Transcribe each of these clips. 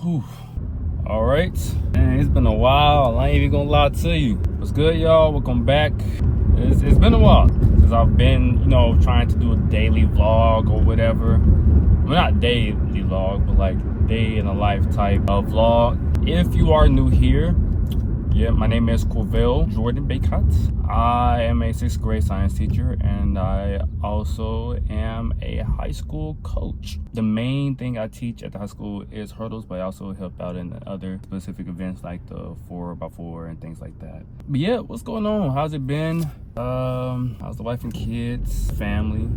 Whew. All right, man, it's been a while. I ain't even gonna lie to you. What's good, y'all? Welcome back. It's been a while since I've been, trying to do a daily vlog or whatever. Well, not daily vlog, but like day in a life type of vlog. If you are new here, yeah, my name is Jordan-Bacot. I am a 6th grade science teacher, and I also am a high school coach. The main thing I teach at the high school is hurdles, but I also help out in other specific events like the 4x4 and things like that. But yeah, what's going on? How's it been? How's the wife and kids, family?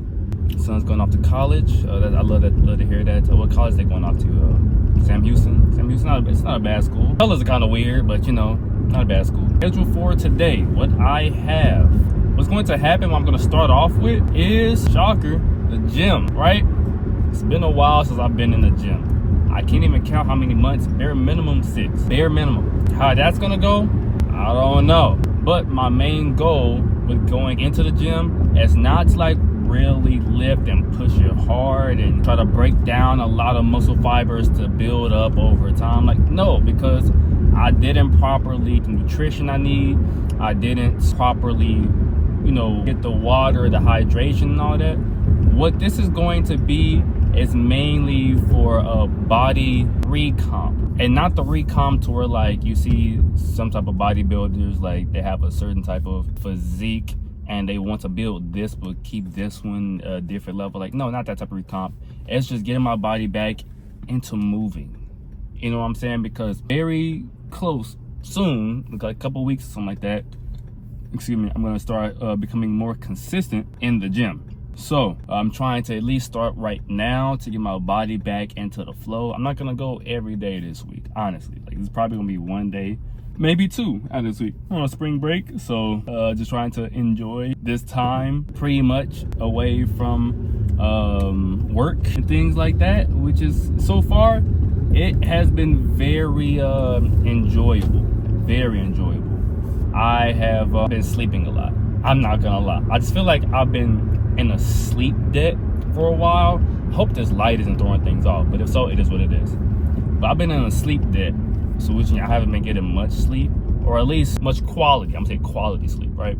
Son's going off to college. I love to hear that. What college they going off to? Sam Houston. It's not a bad school. Colors are kind of weird, but not a bad school. Schedule for today, what I have. What's going to happen, what I'm going to start off with is, shocker, the gym, right? It's been a while since I've been in the gym. I can't even count how many months, bare minimum 6. Bare minimum. How that's going to go, I don't know. But my main goal with going into the gym is not to like really lift and push it hard and try to break down a lot of muscle fibers to build up over time. Like, no, because I didn't properly the nutrition I need. I didn't properly, get the water, the hydration and all that. What this is going to be is mainly for a body recomp. And not the recomp to where like you see some type of bodybuilders, like they have a certain type of physique and they want to build this but keep this one a different level. Like, no, not that type of recomp. It's just getting my body back into moving. You know what I'm saying? Because very close, soon, like a couple weeks or something like that, I'm gonna start becoming more consistent in the gym. So I'm trying to at least start right now to get my body back into the flow. I'm not gonna go every day this week, honestly. Like, it's probably gonna be one day, maybe 2 out of this week. I'm on a spring break, so just trying to enjoy this time pretty much away from work and things like that, which is, so far, it has been very enjoyable. Very enjoyable. I have been sleeping a lot. I'm not gonna lie. I just feel like I've been in a sleep debt for a while. I hope this light isn't throwing things off, but if so, it is what it is. But I've been in a sleep debt, so which means I haven't been getting much sleep, or at least much quality. I'm saying quality sleep, right?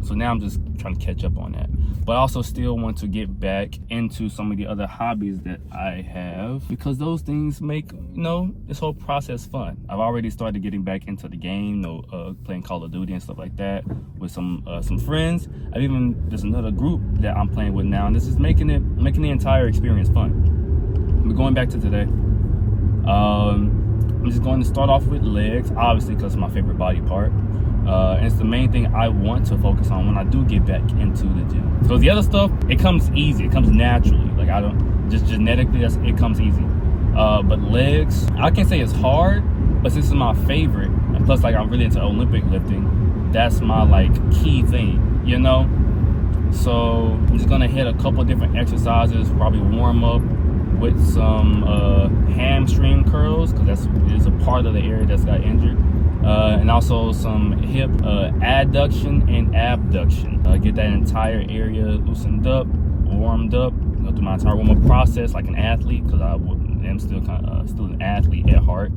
So now I'm just trying to catch up on that. But I also still want to get back into some of the other hobbies that I have, because those things make, this whole process fun. I've already started getting back into the game, playing Call of Duty and stuff like that with some friends. There's another group that I'm playing with now, and this is making the entire experience fun. But going back to today, I'm just going to start off with legs, obviously, because it's my favorite body part. And it's the main thing I want to focus on when I do get back into the gym. Because the other stuff, it comes easy. It comes naturally. Like, I don't, just genetically, it comes easy. But legs, I can't say it's hard, but since it's my favorite, and plus, like, I'm really into Olympic lifting, that's my, like, key thing, So I'm just going to hit a couple different exercises, probably warm up with some hamstring curls, because is a part of the area that's got injured. And also some hip adduction and abduction. Get that entire area loosened up, warmed up, go through my entire warm-up process like an athlete, because I am still still an athlete at heart.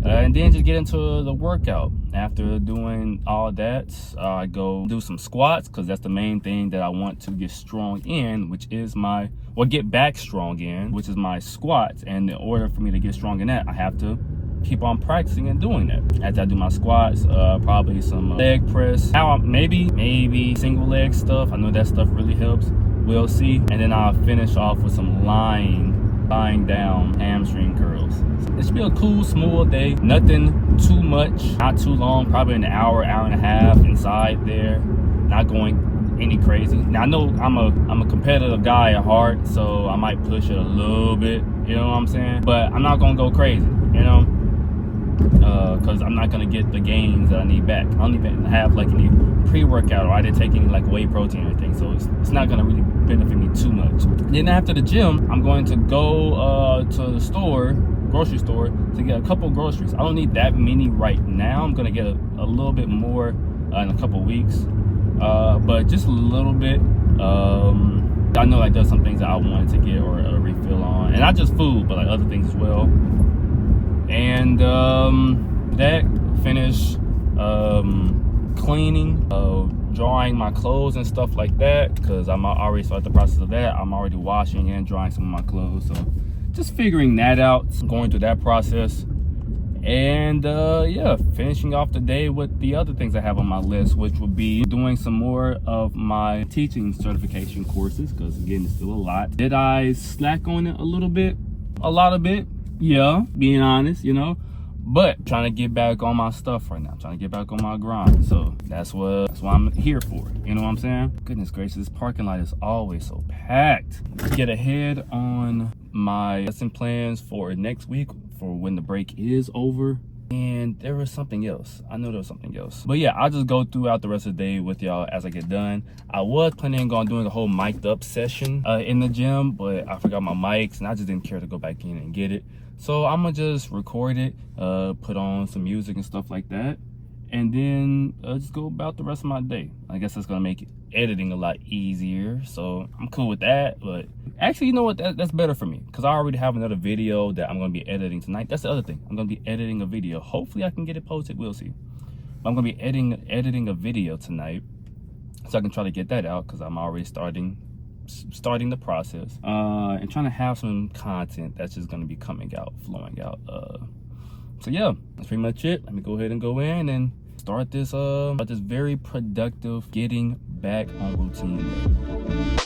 And then just get into the workout. After doing all that, I go do some squats, because that's the main thing that I want to get strong in, which is get back strong in, which is my squats. And in order for me to get strong in that, I have to keep on practicing and doing that. After I do my squats, probably some leg press. Now maybe single leg stuff. I know that stuff really helps. We'll see. And then I'll finish off with some lying down hamstring curls. It should be a cool, smooth day. Nothing too much, not too long. Probably an hour and a half inside there. Not going any crazy. Now I know I'm a competitive guy at heart, so I might push it a little bit. You know what I'm saying? But I'm not gonna go crazy. Because I'm not going to get the gains that I need back. I don't even have like any pre-workout, or I didn't take any like whey protein or anything, so it's not going to really benefit me too much. Then after the gym, I'm going to go to the grocery store, to get a couple groceries. I don't need that many right now. I'm going to get a little bit more in a couple weeks, but just a little bit. I know like there's some things that I wanted to get or a refill on, and not just food, but like other things as well. And that finish cleaning, drying my clothes and stuff like that, because I'm already started the process of that. I'm already washing and drying some of my clothes, so just figuring that out, going through that process. And yeah, finishing off the day with the other things I have on my list, which would be doing some more of my teaching certification courses, because again, it's still a lot. Did I slack on it a little bit? A lot of it, yeah, being honest, you know. But trying to get back on my stuff right now, trying to get back on my grind. So that's what I'm here for. You know what I'm saying? Goodness gracious, this parking lot is always so packed. Get ahead on my lesson plans for next week, for when the break is over. And there was something else. I know there was something else. But yeah, I'll just go throughout the rest of the day with y'all as I get done. I was planning on doing a whole mic'd up session in the gym, but I forgot my mics and I just didn't care to go back in and get it. So I'm gonna just record it, put on some music and stuff like that, and then just go about the rest of my day. I guess that's gonna make editing a lot easier, so I'm cool with that. But actually, you know what, that's better for me, because I already have another video that I'm gonna be editing tonight. That's the other thing, I'm gonna be editing a video. Hopefully I can get it posted, we'll see. But I'm gonna be editing a video tonight, so I can try to get that out, because I'm already starting the process, and trying to have some content that's just going to be coming out, flowing out. So yeah, that's pretty much it. Let me go ahead and go in and start this very productive getting back on routine.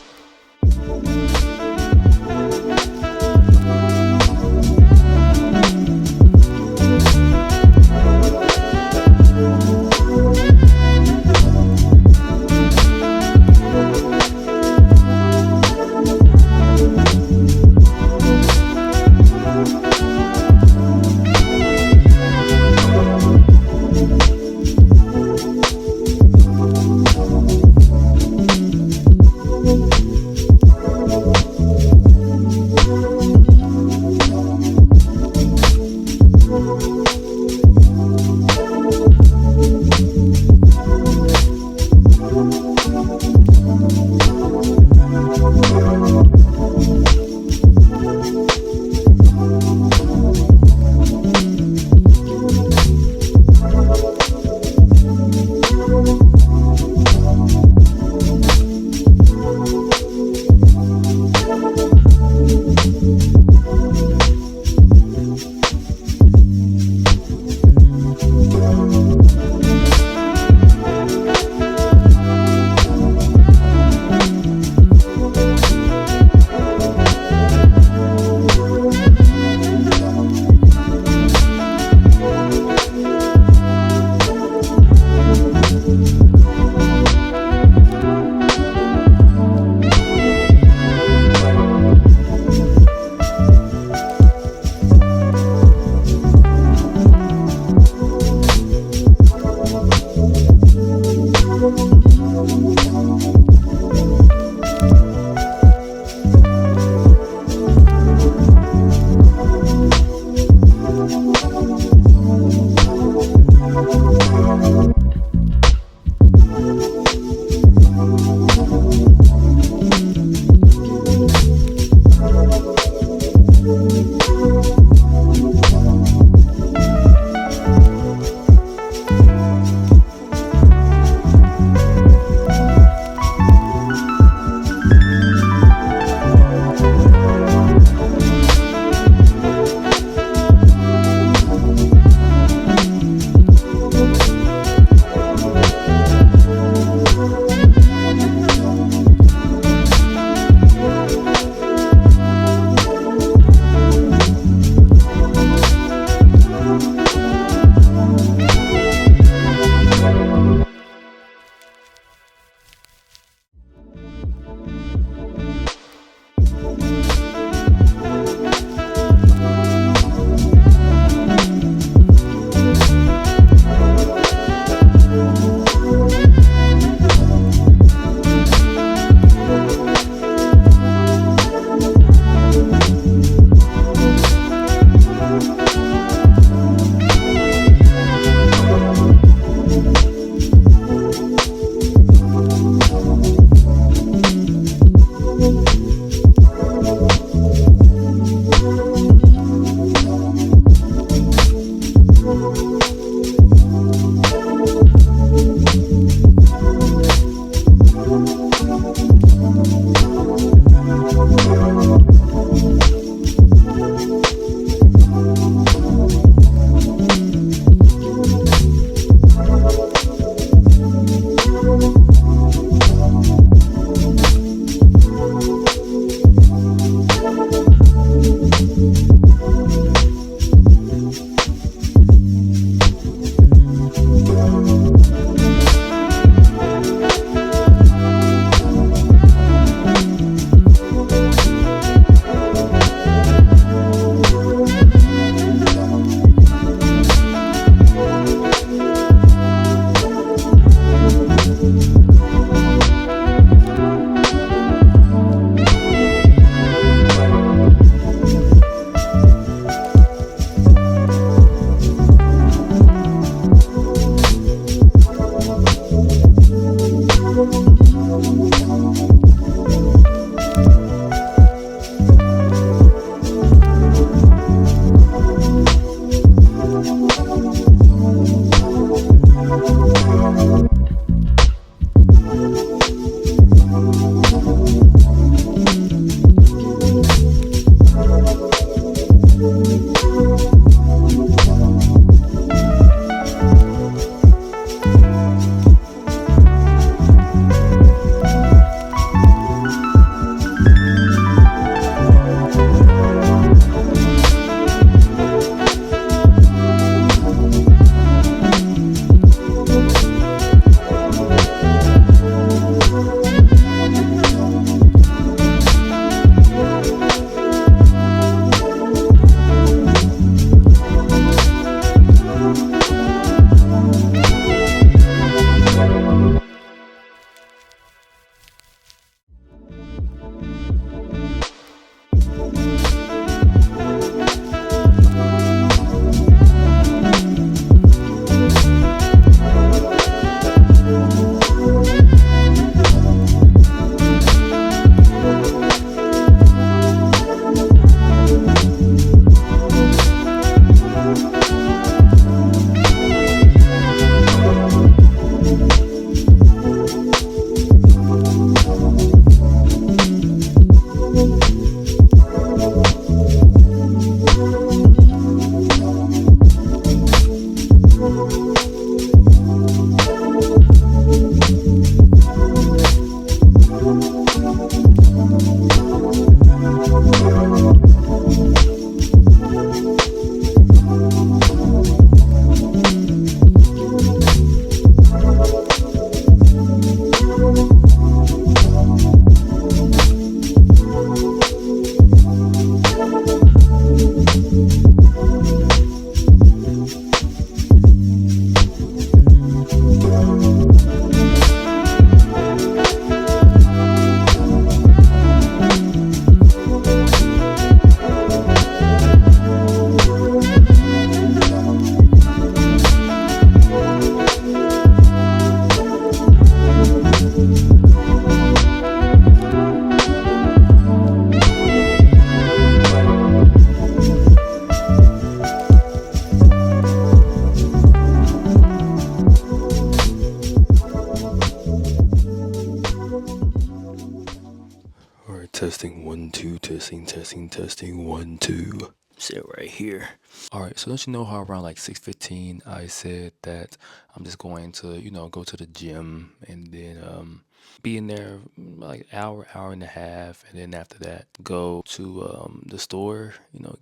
Testing 1 2, testing 1 2. Sit right here. All right, so don't you know how around like 6:15 I said that I'm just going to, go to the gym and then be in there like hour and a half, and then after that go to the store,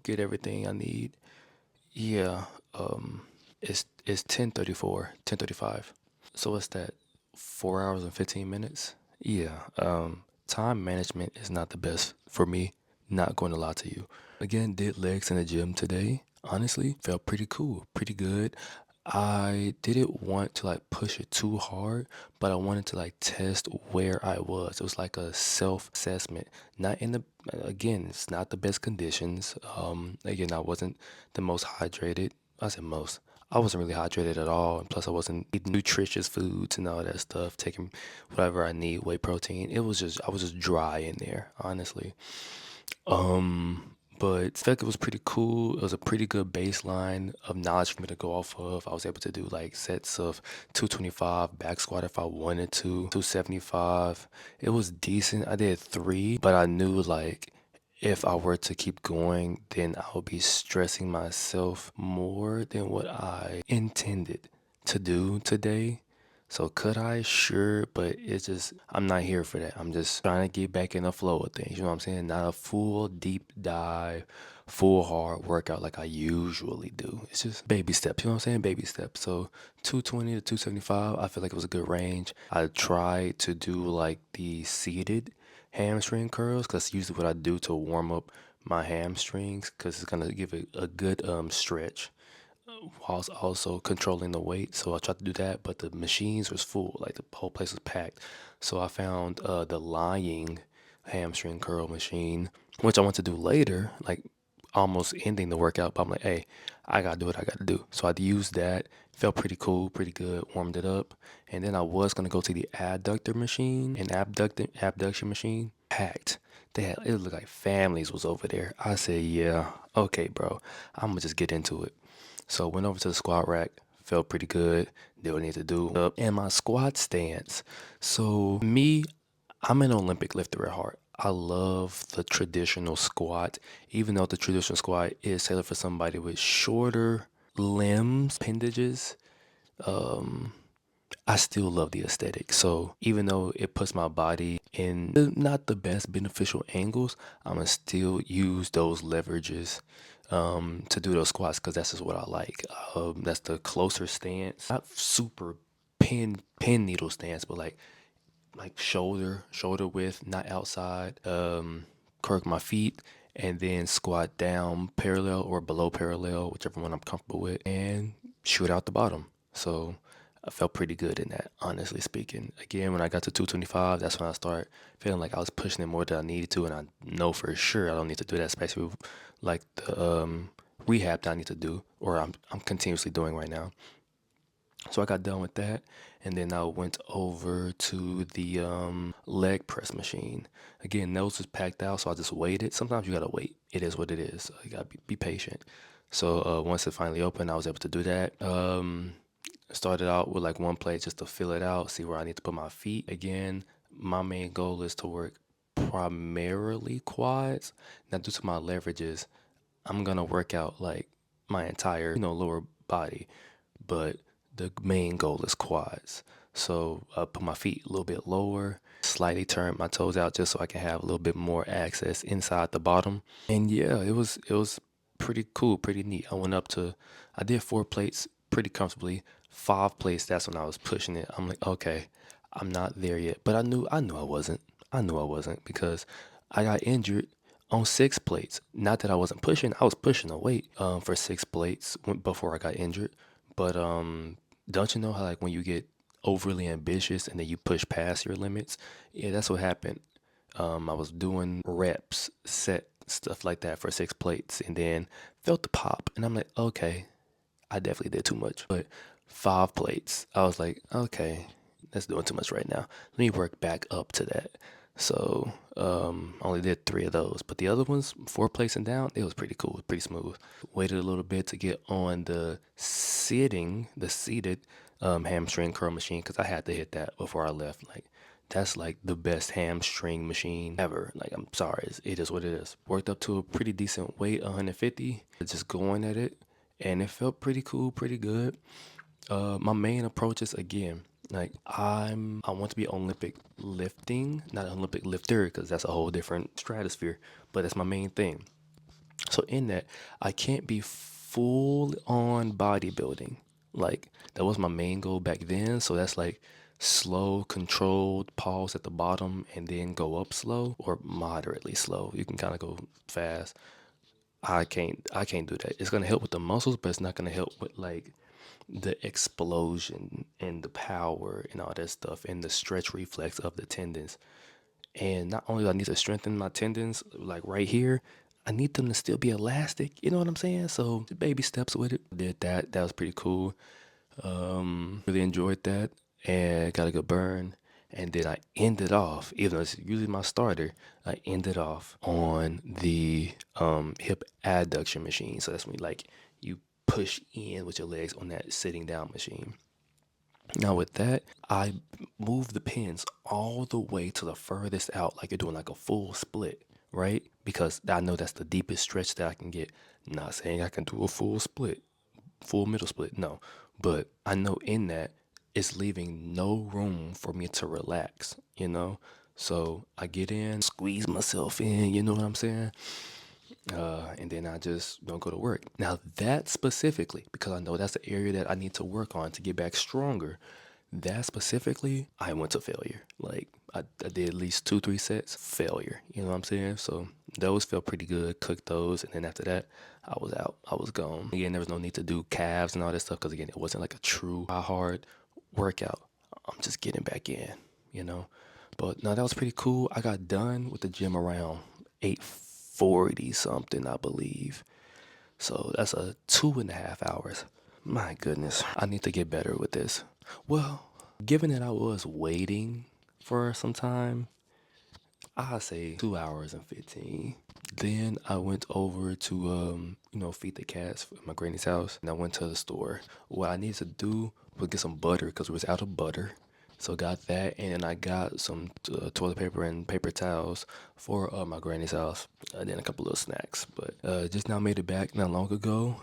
get everything I need. Yeah, it's 10:35. So what's that? 4 hours and 15 minutes? Yeah. Time management is not the best for me. Not going to lie to you. Again, did legs in the gym today. Honestly, felt pretty cool, pretty good. I didn't want to like push it too hard, but I wanted to like test where I was. It was like a self-assessment. Not in the Again, it's not the best conditions. Again, I wasn't the most hydrated. I said most. I wasn't really hydrated at all, and plus I wasn't eating nutritious foods and all that stuff, taking whatever I need, whey protein. I was just dry in there, honestly. But I felt like it was pretty cool. It was a pretty good baseline of knowledge for me to go off of. I was able to do like sets of 225 back squat if I wanted to, 275. It was decent. I did three, but I knew like if I were to keep going, then I would be stressing myself more than what I intended to do today. So could I? Sure, but it's just I'm not here for that. I'm just trying to get back in the flow of things. You know what I'm saying? Not a full deep dive, full hard workout like I usually do. It's just baby steps. You know what I'm saying? Baby steps. So 220 to 275, I feel like it was a good range. I tried to do like the seated hamstring curls because that's usually what I do to warm up my hamstrings because it's gonna give it a good stretch whilst also controlling the weight. So I tried to do that, but the machines was full, like the whole place was packed. So I found the lying hamstring curl machine, which I want to do later, like almost ending the workout. But I'm like, hey, I gotta do what I gotta do. So I'd use that. Felt pretty cool, pretty good. Warmed it up, and then I was gonna go to the adductor machine and abduction machine. Packed. It looked like families was over there. I said, yeah, okay, bro. I'm gonna just get into it. So went over to the squat rack, felt pretty good, did what I need to do. And my squat stance. So me, I'm an Olympic lifter at heart. I love the traditional squat, even though the traditional squat is tailored for somebody with shorter limbs, appendages. I still love the aesthetic. So even though it puts my body in not the best beneficial angles, I'm gonna still use those leverages to do those squats because that's just what I like. That's the closer stance, not super pin needle stance, but like shoulder width, not outside. Correct my feet and then squat down parallel or below parallel, whichever one I'm comfortable with, and shoot out the bottom. So I felt pretty good in that, honestly speaking. Again, when I got to 225, that's when I started feeling like I was pushing it more than I needed to, and I know for sure I don't need to do that, especially with like the rehab that I need to do, or I'm continuously doing right now. So I got done with that, and then I went over to the leg press machine. Again, those was packed out, so I just waited. Sometimes you gotta wait. It is what it is. So you gotta be patient. So once it finally opened, I was able to do that. Started out with like one plate just to fill it out, see where I need to put my feet. Again, my main goal is to work primarily quads. Now, due to my leverages, I'm gonna work out like my entire, lower body, but the main goal is quads. So I put my feet a little bit lower, slightly turn my toes out just so I can have a little bit more access inside the bottom. And yeah, it was pretty cool, pretty neat. I did 4 plates pretty comfortably. 5 plates, that's when I was pushing it. I'm like, okay, I'm not there yet. But I knew I wasn't. I knew I wasn't because I got injured on 6 plates. Not that I wasn't pushing, I was pushing the weight for 6 plates before I got injured. But don't you know how like when you get overly ambitious and then you push past your limits? Yeah, that's what happened. I was doing reps, set stuff like that for 6 plates, and then felt the pop, and I'm like, okay, I definitely did too much. But 5 plates, I was like, okay, that's doing too much right now. Let me work back up to that. So only did 3 of those, but the other ones, 4 plates and down, it was pretty cool, pretty smooth. Waited a little bit to get on the seated hamstring curl machine because I had to hit that before I left. Like that's like the best hamstring machine ever. Like I'm sorry, it is what it is. Worked up to a pretty decent weight, 150, just going at it, and it felt pretty cool, pretty good. My main approach is again, like I want to be Olympic lifting, not an Olympic lifter, because that's a whole different stratosphere. But that's my main thing. So in that, I can't be full on bodybuilding. Like that was my main goal back then. So that's like slow, controlled, pause at the bottom, and then go up slow or moderately slow. You can kind of go fast. I can't do that. It's gonna help with the muscles, but it's not gonna help with like the explosion and the power and all that stuff and the stretch reflex of the tendons. And not only do I need to strengthen my tendons, like right here, I need them to still be elastic. You know what I'm saying? So baby steps with it. Did that. That was pretty cool. Really enjoyed that and got a good burn. And then I ended off, even though it's usually my starter, I ended off on the hip adduction machine. So that's when you push in with your legs on that sitting down machine. Now with that, I move the pins all the way to the furthest out, like you're doing like a full split, right? Because I know that's the deepest stretch that I can get. Not saying I can do a full split, full middle split, no. But I know in that, it's leaving no room for me to relax, So I get in, squeeze myself in, you know what I'm saying? And then I just don't go to work. Now that specifically, because I know that's the area that I need to work on to get back stronger, that specifically, I went to failure. Like I did at least 2-3 sets, failure. You know what I'm saying? So those felt pretty good, cooked those, and then after that, I was out. I was gone. Again, there was no need to do calves and all that stuff because again, it wasn't like a true hard workout. I'm just getting back in. But no, that was pretty cool. I got done with the gym around 8:40 something, I believe. So that's a 2.5 hours. My goodness, I need to get better with this. Well, given that I was waiting for some time, I say 2 hours and 15. Then I went over to feed the cats at my granny's house, and I went to the store. What I needed to do was get some butter because we was out of butter. So got that, and then I got some toilet paper and paper towels for my granny's house, and then a couple of snacks. But just now made it back not long ago.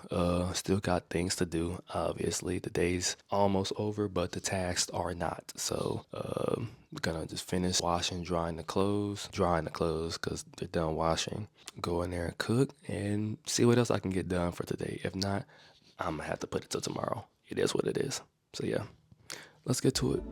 Still got things to do. Obviously, the day's almost over, but the tasks are not. So gonna just finish washing, drying the clothes because they're done washing. Go in there and cook and see what else I can get done for today. If not, I'm gonna have to put it till tomorrow. It is what it is. So yeah. Let's get to it.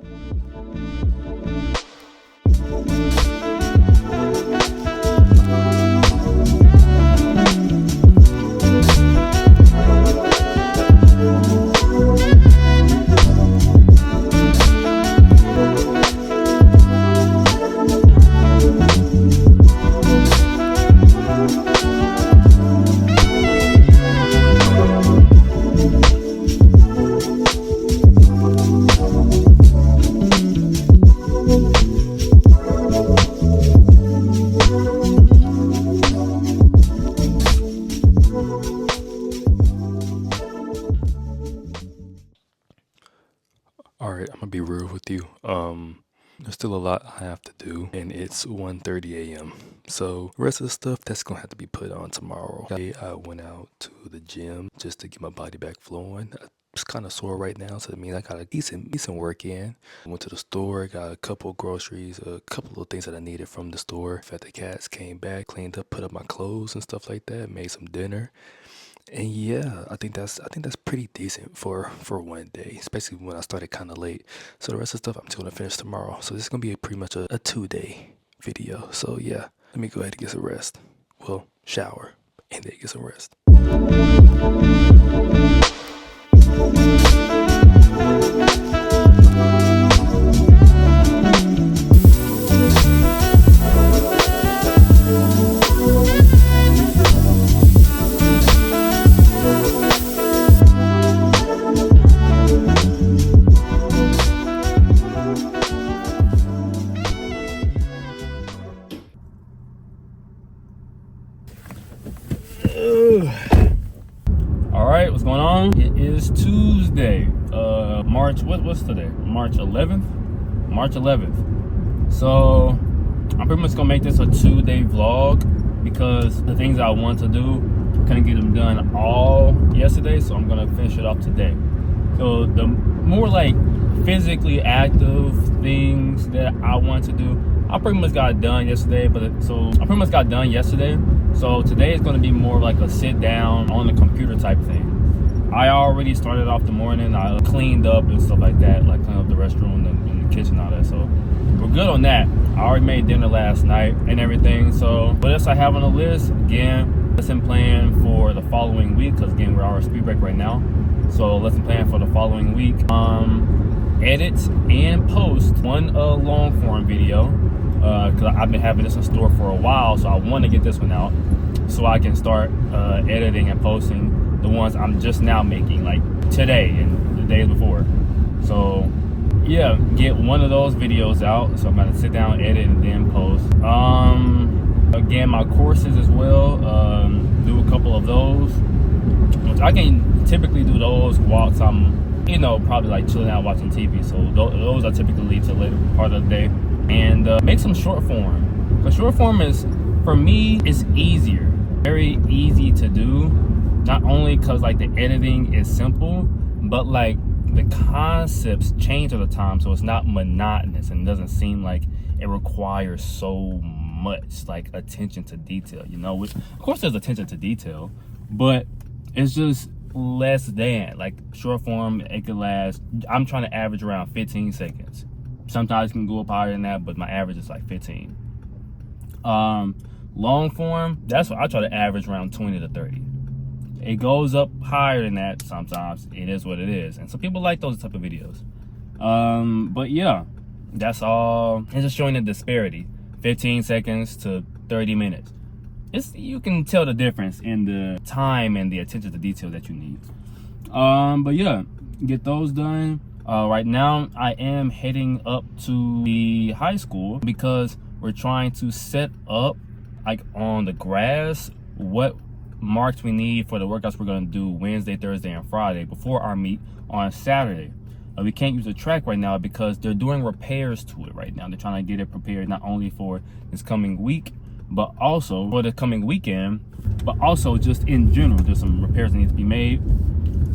I'll be real with you. There's still a lot I have to do, and it's 1:30 a.m. So the rest of the stuff that's gonna have to be put on tomorrow. I went out to the gym just to get my body back flowing. It's kind of sore right now, so it means I got a decent work in. Went to the store, got a couple groceries, a couple of things that I needed from the store. Fed the cats, came back, cleaned up, put up my clothes and stuff like that. Made some dinner. And yeah, I think that's pretty decent for one day, especially when I started kind of late. So the rest of the stuff I'm just gonna finish tomorrow. So this is gonna be pretty much a 2-day video. So yeah, let me go ahead and get some rest. Well, shower and then get some rest. All right, what's going on? It is Tuesday, March, what's today? March 11th. So I'm pretty much gonna make this a 2-day vlog because the things I want to do, couldn't get them done all yesterday, so I'm gonna finish it off today. So the more like physically active things that I want to do, I pretty much got done yesterday, so today is going to be more like a sit down on the computer type thing. I already started off the morning. I cleaned up and stuff like that, like cleaned up the restroom and the kitchen and all that. So we're good on that. I already made dinner last night and everything. So what else I have on the list? Again, lesson plan for the following week, because again, we're on our speed break right now. So lesson plan for the following week. Edit and post one long form video. Because I've been having this in store for a while, so I want to get this one out so I can start editing and posting the ones I'm just now making, like today and the days before. So yeah, get one of those videos out. So I'm gonna sit down, edit, and then post. Again, my courses as well, do a couple of those. I can typically do those whilst I'm, probably like chilling out watching TV. So those I typically leave to the later part of the day. And make some short form. The short form is, for me, it's easier, very easy to do. Not only because like the editing is simple, but like the concepts change all the time, so it's not monotonous and doesn't seem like it requires so much like attention to detail. Which of course there's attention to detail, but it's just less than. Like short form, it could last. I'm trying to average around 15 seconds. Sometimes it can go up higher than that, but my average is like 15. Long form, that's what I try to average around 20 to 30. It goes up higher than that sometimes. It is what it is. And some people like those type of videos. But yeah, that's all. It's just showing the disparity. 15 seconds to 30 minutes. You can tell the difference in the time and the attention to detail that you need. But yeah, get those done. Right now, I am heading up to the high school because we're trying to set up, like on the grass, what marks we need for the workouts we're going to do Wednesday, Thursday, and Friday before our meet on Saturday. We can't use the track right now because they're doing repairs to it right now. They're trying to get it prepared not only for this coming week, but also for the coming weekend, but also just in general. There's some repairs that need to be made.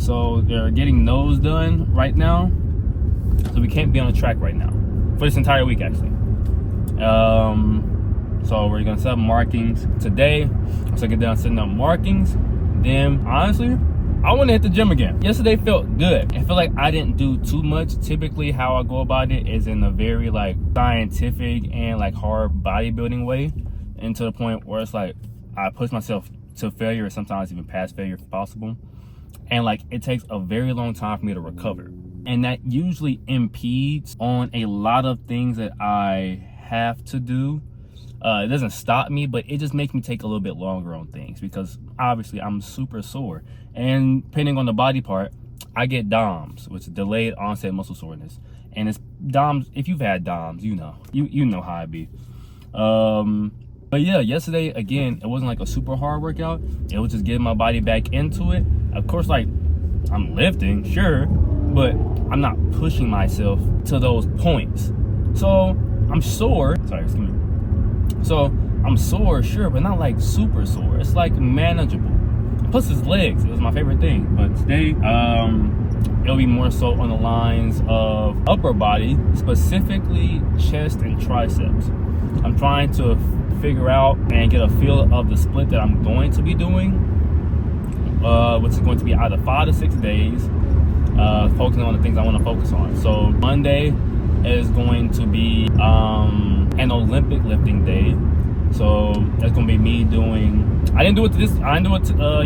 So they're getting those done right now. So we can't be on the track right now for this entire week, actually. So we're gonna set up markings today. So I get down setting up markings. Then honestly, I want to hit the gym again. Yesterday felt good. I feel like I didn't do too much. Typically how I go about it is in a very like scientific and like hard bodybuilding way. And to the point where it's like I push myself to failure, or sometimes even past failure if possible. And like it takes a very long time for me to recover. And that usually impedes on a lot of things that I have to do. It doesn't stop me, but it just makes me take a little bit longer on things because obviously I'm super sore. And depending on the body part, I get DOMS, which is delayed onset muscle soreness. And it's DOMS, if you've had DOMS, you know how it be. But yeah, yesterday, again, it wasn't like a super hard workout. It was just getting my body back into it. Of course, like, I'm lifting, sure, but I'm not pushing myself to those points. So I'm sore. Sorry, excuse me. So I'm sore, sure, but not like super sore. It's like manageable. Plus his legs. It was my favorite thing. But today, it'll be more so on the lines of upper body, specifically chest and triceps. I'm trying to figure out and get a feel of the split that I'm going to be doing, which is going to be either 5 to 6 days, focusing on the things I want to focus on. So Monday is going to be an Olympic lifting day. So that's going to be me doing. I didn't do it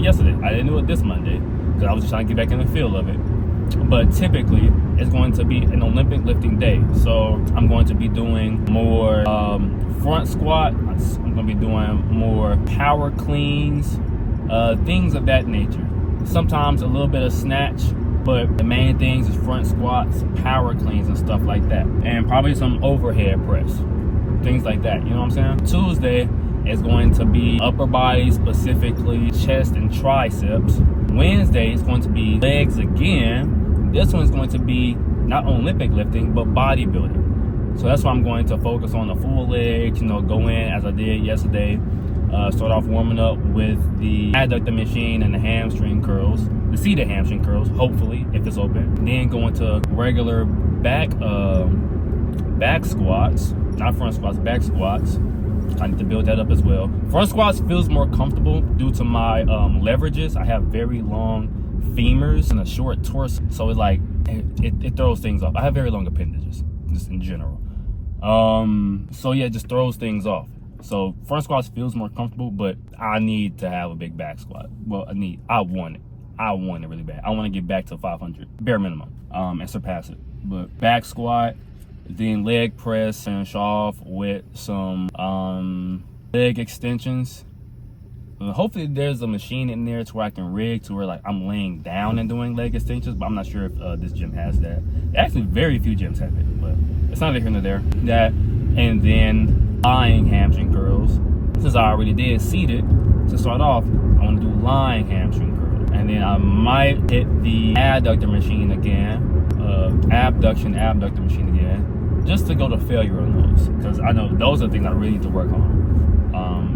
yesterday. I didn't do it this Monday because I was just trying to get back in the feel of it. But typically, it's going to be an Olympic lifting day. So I'm going to be doing more front squat. I'm going to be doing more power cleans, things of that nature. Sometimes a little bit of snatch, but the main things is front squats, power cleans, and stuff like that. And probably some overhead press, things like that. You know what I'm saying? Tuesday is going to be upper body, specifically chest and triceps. Wednesday is going to be legs again. This one's going to be not Olympic lifting, but bodybuilding. So that's why I'm going to focus on the full legs, go in as I did yesterday. Start off warming up with the adductor machine and the hamstring curls, the seated hamstring curls, hopefully, if it's open. Then go into regular back squats, not front squats, back squats. I need to build that up as well. Front squats feels more comfortable due to my leverages. I have very long femurs and a short torso, so it's like it throws things off. I have very long appendages, just in general. So yeah, it just throws things off. So front squats feels more comfortable, but I need to have a big back squat. Well, I want it really bad. I want to get back to 500 bare minimum, and surpass it. But back squat, then leg press, finish off with some leg extensions. Hopefully there's a machine in there to where I can rig to where like I'm laying down and doing leg extensions, but I'm not sure if this gym has that. Actually, very few gyms have it, but it's not here nor there. That, and then lying hamstring curls. Since I already did seated, to start off, I want to do lying hamstring curls. And then I might hit the adductor machine again, abduction machine again, just to go to failure on those, because I know those are the things I really need to work on.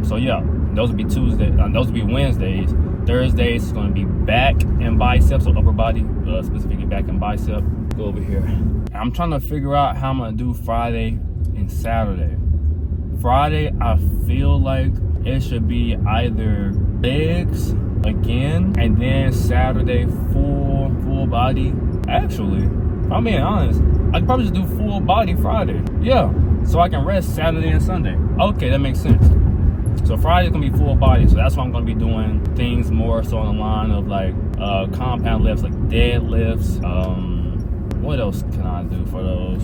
So yeah, those would be Tuesday. Those would be Wednesdays. Thursdays is going to be back and biceps, or upper body, specifically back and bicep. Go over here. I'm trying to figure out how I'm going to do Friday and Saturday. Friday, I feel like it should be either legs again, and then Saturday full body. Actually, if I'm being honest, I could probably just do full body Friday. Yeah, so I can rest Saturday and Sunday. Okay, that makes sense. So Friday's gonna be full body, so that's why I'm gonna be doing things more so on the line of like compound lifts, like deadlifts. What else can I do for those?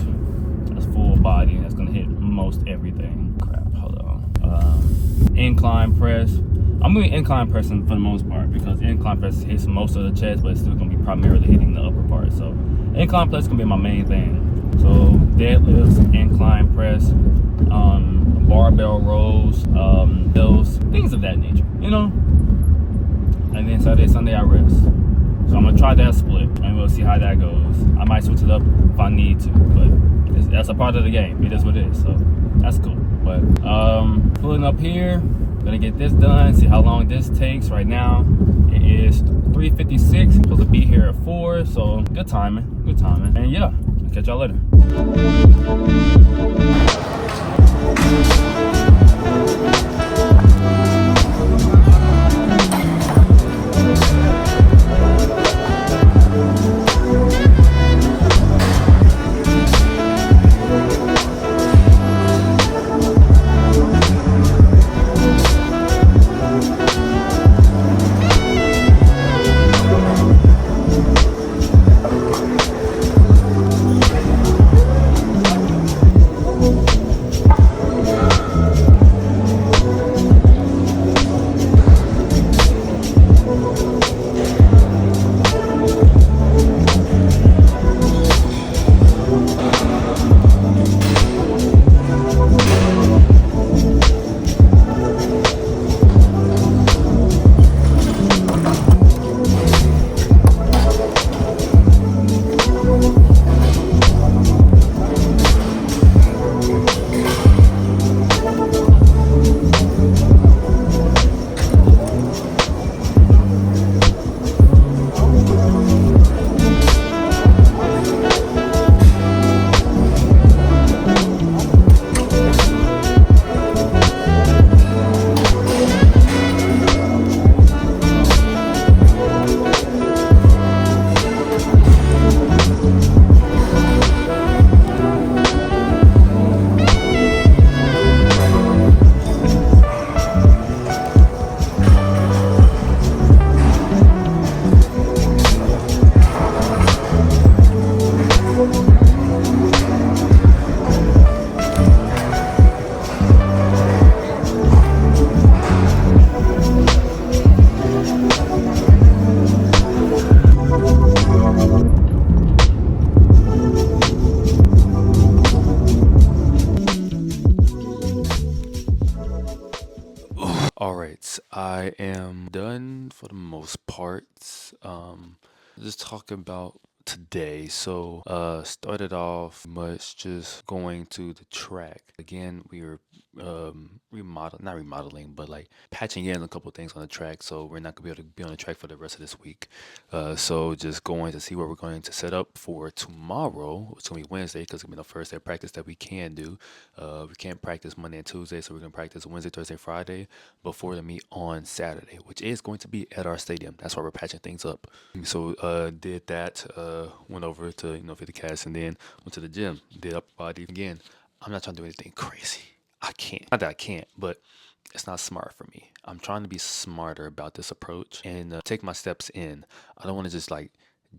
That's full body. That's gonna hit most everything. Crap, hold on. Incline press. I'm doing incline pressing for the most part because incline press hits most of the chest, but it's still gonna be primarily hitting the upper part. So incline press is gonna be my main thing. So deadlifts, incline press, barbell rows, hills, things of that nature, And then Saturday, Sunday, I rest. So I'm gonna try that split, and we'll see how that goes. I might switch it up if I need to, but that's a part of the game. It is what it is, so that's cool. But pulling up here, gonna get this done. See how long this takes. Right now, it is 3:56. Supposed to be here at 4, so good timing. And yeah, I'll catch y'all later. done for the most part. Just talking about today. So, started off much just going to the track. Again, we were not remodeling, but like patching in a couple things on the track. So we're not gonna be able to be on the track for the rest of this week. So just going to see what we're going to set up for tomorrow. It's gonna be Wednesday because it's gonna be the first day of practice that we can do. We can't practice Monday and Tuesday, so we're gonna practice Wednesday, Thursday, Friday before the meet on Saturday, which is going to be at our stadium. That's why we're patching things up. So did that. Went over to fit the cast, and then went to the gym. Did upper body again. I'm not trying to do anything crazy. I can't. Not that I can't, but it's not smart for me. I'm trying to be smarter about this approach and take my steps in. I don't want to just like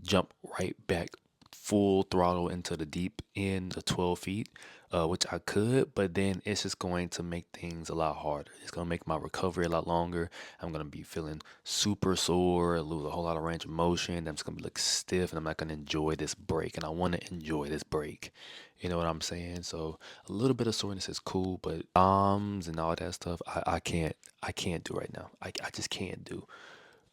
jump right back full throttle into the deep end of 12 feet, which I could, but then it's just going to make things a lot harder. It's going to make my recovery a lot longer. I'm going to be feeling super sore, lose a whole lot of range of motion. I'm just going to be like stiff, and I'm not going to enjoy this break. And I want to enjoy this break. You know what I'm saying? So a little bit of soreness is cool, but arms and all that stuff, I can't do right now. I just can't do.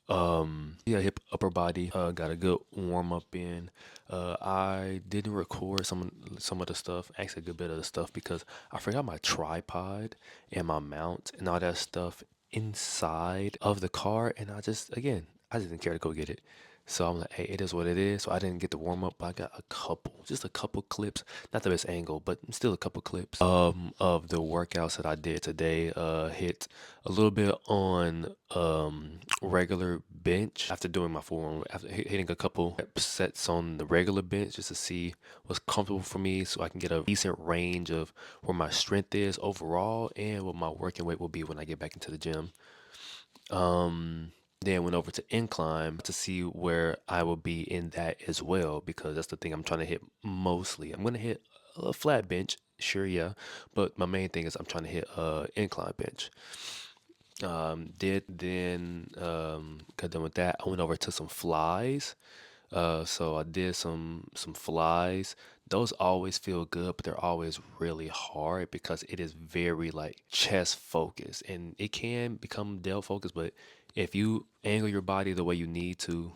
Yeah, hip upper body. Got a good warm up in. I didn't record some of the stuff, actually a good bit of the stuff because I forgot my tripod and my mount and all that stuff inside of the car, and I just didn't care to go get it. So I'm like, hey, it is what it is. So I didn't get the warm up, but I got just a couple clips, not the best angle, but still a couple clips of the workouts that I did today. Hit a little bit on regular bench after doing my form, after hitting a couple sets on the regular bench just to see what's comfortable for me so I can get a decent range of where my strength is overall and what my working weight will be when I get back into the gym. Then went over to incline to see where I will be in that as well because that's the thing I'm trying to hit mostly. I'm gonna hit a flat bench, sure, yeah, but my main thing is I'm trying to hit incline bench. Did then got done with that. I went over to some flies. So I did some flies. Those always feel good, but they're always really hard because it is very like chest focused, and it can become delt focused. But if you angle your body the way you need to,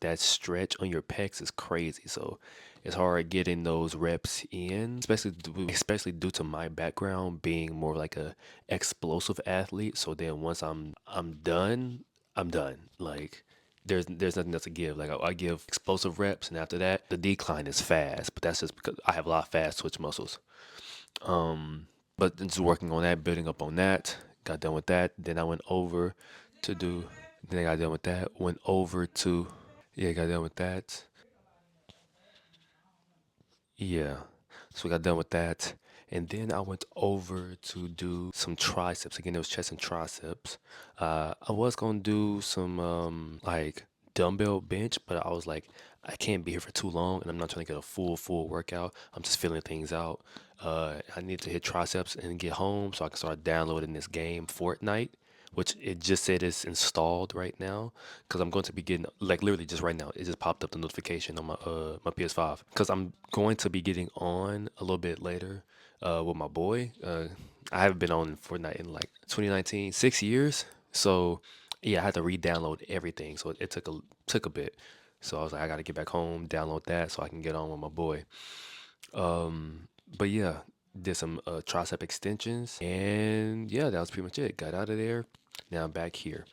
that stretch on your pecs is crazy. So it's hard getting those reps in, especially due to my background being more like a explosive athlete. So then once I'm done, I'm done. Like there's nothing else to give. Like I give explosive reps, and after that, the decline is fast. But that's just because I have a lot of fast twitch muscles. But just working on that, building up on that. Got done with that. Then I went over to do. Then I got done with that. Went over to yeah, got done with that. Yeah. So we got done with that. And then I went over to do some triceps. Again, it was chest and triceps. I was gonna do some like dumbbell bench, but I was like, I can't be here for too long and I'm not trying to get a full workout. I'm just feeling things out. I need to hit triceps and get home so I can start downloading this game, Fortnite, which it just said is installed right now because I'm going to be getting like literally just right now. It just popped up the notification on my PS5 because I'm going to be getting on a little bit later with my boy. I haven't been on Fortnite in like 2019, 6 years. So yeah, I had to re-download everything. So it took a bit. So I was like, I got to get back home, download that so I can get on with my boy. But yeah, did some tricep extensions, and yeah, that was pretty much it. Got out of there. Now I'm back here.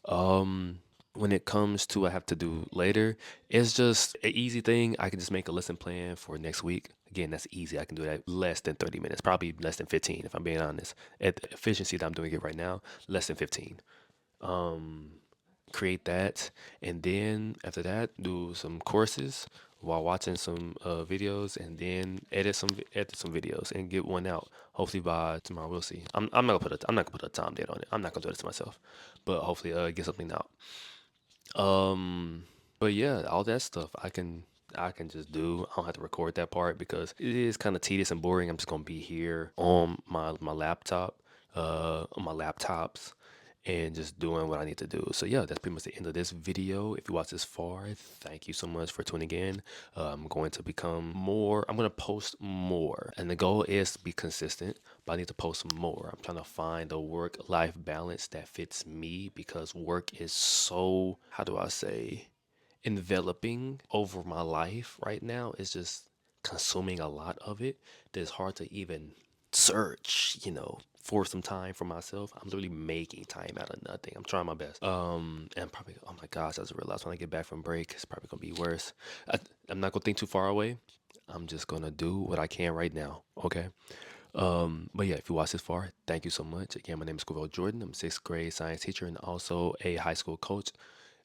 When it comes to what I have to do later, it's just an easy thing. I can just make a lesson plan for next week. Again, that's easy. I can do that less than 30 minutes, probably less than 15 if I'm being honest. At the efficiency that I'm doing it right now, less than 15. Create that, and then after that, do some courses while watching some videos, and then edit some videos and get one out. Hopefully by tomorrow, we'll see. I'm not gonna put a time date on it. I'm not gonna do this to myself, but hopefully get something out. Um, but yeah, all that stuff I can just do. I don't have to record that part because it is kind of tedious and boring. I'm just gonna be here on my laptop, on my laptops, and just doing what I need to do. So yeah, that's pretty much the end of this video. If you watch this far, thank you so much for tuning in. I'm going to become more, I'm going to post more, and the goal is to be consistent, but I need to post more. I'm trying to find a work-life balance that fits me, because work is so, how do I say, enveloping over my life right now. It's just consuming a lot of it that it's hard to even search, for some time for myself. I'm literally making time out of nothing. I'm trying my best. And probably, oh my gosh, I just realized when I get back from break, it's probably gonna be worse. I'm not gonna think too far away. I'm just gonna do what I can right now. Okay. But yeah, if you watch this far, thank you so much. Again, my name is Jordan. I'm 6th grade science teacher and also a high school coach,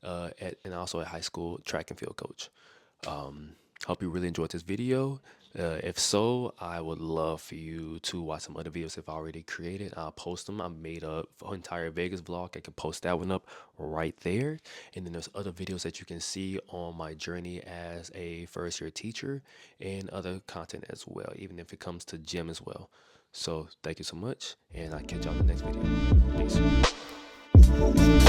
and also a high school track and field coach. Hope you really enjoyed this video. If so, I would love for you to watch some other videos I've already created. I'll post them. I made a entire Vegas vlog. I can post that one up right there. And then there's other videos that you can see on my journey as a first year teacher and other content as well, even if it comes to gym as well. So thank you so much, and I'll catch y'all in the next video. Peace.